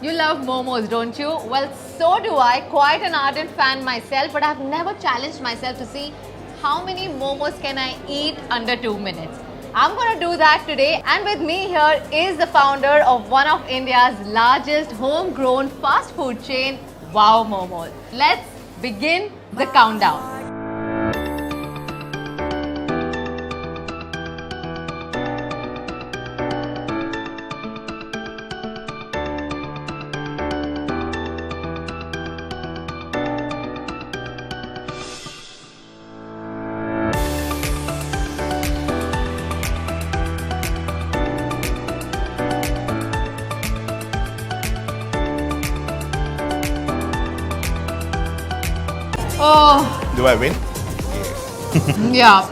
You love momos, don't you? Well, so do I. Quite an ardent fan myself, but I've never challenged myself to see how many momos can I eat under 2 minutes. I'm gonna do that today, and with me here is the founder of one of India's largest homegrown fast food chain, Wow Momos. Let's begin the countdown. Oh, Do I win? yeah.